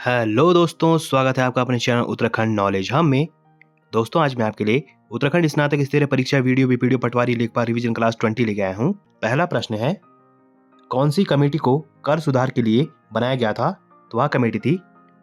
Hello दोस्तों, स्वागत है आपका अपने चैनल उत्तराखंड नॉलेज हम में। दोस्तों, आज मैं आपके लिए उत्तराखंड स्नातक स्तरीय परीक्षा वीडियो बीपीडीओ पटवारी लेखपाल रिवीजन क्लास 20 लेके आया हूँ। पहला प्रश्न है, कौन सी कमेटी को कर सुधार के लिए बनाया गया था? तो वह कमेटी थी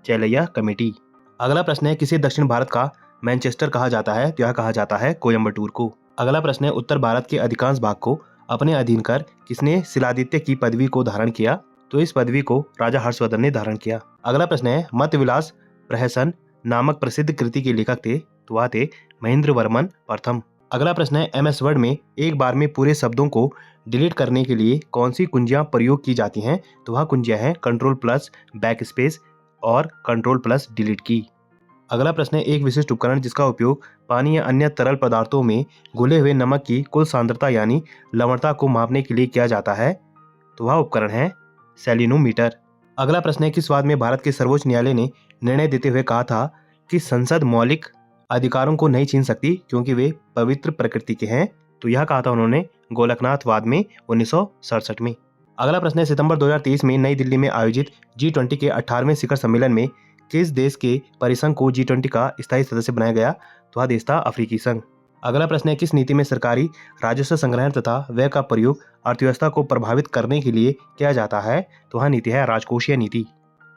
चैलैया कमेटी। अगला प्रश्न है, किसे दक्षिण भारत का मैनचेस्टर कहा जाता है? तो यह कहा जाता है कोयम्बटूर को। अगला प्रश्न है, उत्तर भारत के अधिकांश भाग को अपने अधीन कर किसने शिलादित्य की पदवी को धारण किया? तो इस पदवी को राजा हर्षवर्धन ने धारण किया। अगला प्रश्न है, मत विलास प्रहसन नामक प्रसिद्ध कृति के लेखक थे? तो वह थे महेंद्र वर्मन प्रथम। अगला प्रश्न है, एमएस वर्ड में एक बार में पूरे शब्दों को डिलीट करने के लिए कौन सी कुंजियां प्रयोग की जाती हैं? तो वह कुंजियां हैं कंट्रोल प्लस बैक स्पेस और कंट्रोल प्लस डिलीट की। अगला प्रश्न है, एक विशिष्ट उपकरण जिसका उपयोग पानी या अन्य तरल पदार्थों में घुले हुए नमक की कुल सांद्रता यानी लवणता को मापने के लिए किया जाता है? तो वह उपकरण है सेलिनोमीटर। अगला प्रश्न है, किस वाद में भारत के सर्वोच्च न्यायालय ने निर्णय देते हुए कहा था कि संसद मौलिक अधिकारों को नहीं छीन सकती क्योंकि वे पवित्र प्रकृति के हैं? तो यह कहा था उन्होंने गोलकनाथ वाद में 1967 में। अगला प्रश्न है, सितंबर 2023 में नई दिल्ली में आयोजित G20 के 18वें शिखर सम्मेलन में किस देश के परिसंघ को G20 का स्थायी सदस्य बनाया गया? तो वह देश था अफ्रीकी संघ। अगला प्रश्न है, किस नीति में सरकारी राजस्व संग्रहण तथा व्यय का प्रयोग अर्थव्यवस्था को प्रभावित करने के लिए किया जाता है? तो वह नीति है राजकोषीय नीति।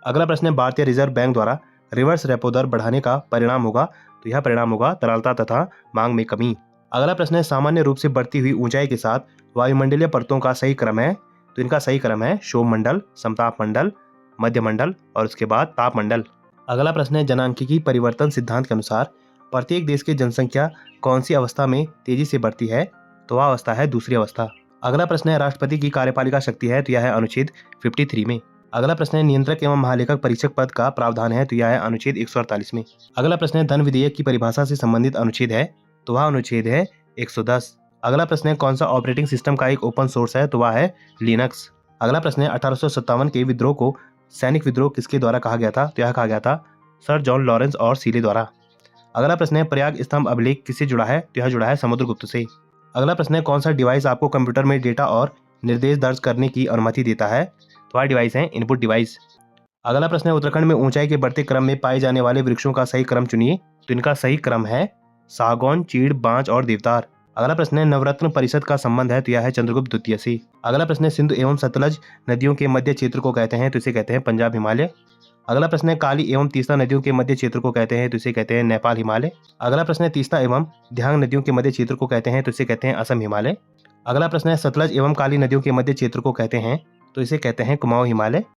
अगला प्रश्न है, भारतीय रिजर्व बैंक द्वारा रिवर्स रेपो दर बढ़ाने का परिणाम होगा? तो यह परिणाम होगा तरलता तथा मांग में कमी। अगला प्रश्न है, सामान्य रूप से बढ़ती हुई ऊंचाई के साथ वायुमंडलीय परतों का सही क्रम है? तो इनका सही क्रम है क्षोभमंडल, समताप मंडल, मध्यमंडल और उसके बाद तापमंडल। अगला प्रश्न है, जनांकीय परिवर्तन सिद्धांत के अनुसार प्रत्येक देश की जनसंख्या कौन सी अवस्था में तेजी से बढ़ती है? तो वह अवस्था है दूसरी अवस्था। अगला प्रश्न है, राष्ट्रपति की कार्यपालिका शक्ति है? तो यह है अनुच्छेद 53 में। अगला प्रश्न है, नियंत्रक एवं महालेखक परीक्षक पद का प्रावधान है? तो यह है अनुच्छेद 148 में। अगला प्रश्न है, धन विधेयक की परिभाषा से संबंधित अनुच्छेद है? तो वह अनुच्छेद है 110। अगला प्रश्न है, कौन सा ऑपरेटिंग सिस्टम का एक ओपन सोर्स है? तो वह है लिनक्स। अगला प्रश्न है, 1857 के विद्रोह को सैनिक विद्रोह किसके द्वारा कहा गया था? तो यह कहा गया था सर जॉन लॉरेंस और सीले द्वारा। अगला प्रश्न है, प्रयाग स्तंभ अभिलेख किससे जुड़ा है? तो यह जुड़ा है समुद्रगुप्त से। अगला प्रश्न है, कौन सा डिवाइस आपको कंप्यूटर में डेटा और निर्देश दर्ज करने की अनुमति देता है? तो वह डिवाइस है इनपुट डिवाइस। अगला प्रश्न है, उत्तराखंड में ऊंचाई के बढ़ते क्रम में पाए जाने वाले वृक्षों का सही क्रम चुनिए। तो इनका सही क्रम है सागौन, चीड़, बांज और देवदार। अगला प्रश्न है, नवरत्न परिषद का संबंध है? तो यह है चंद्रगुप्त द्वितीय से। अगला प्रश्न है, सिंधु एवं सतलज नदियों के मध्य क्षेत्र को कहते हैं? तो इसे कहते हैं पंजाब हिमालय। अगला प्रश्न है, काली एवं तीस्ता नदियों के मध्य क्षेत्र को कहते हैं? तो इसे कहते हैं नेपाल हिमालय। अगला प्रश्न है, तीस्ता एवं ध्यांग नदियों के मध्य क्षेत्र को कहते हैं? तो इसे कहते हैं असम हिमालय। अगला प्रश्न है, सतलज एवं काली नदियों के मध्य क्षेत्र को कहते हैं? तो इसे कहते हैं कुमाऊं हिमालय।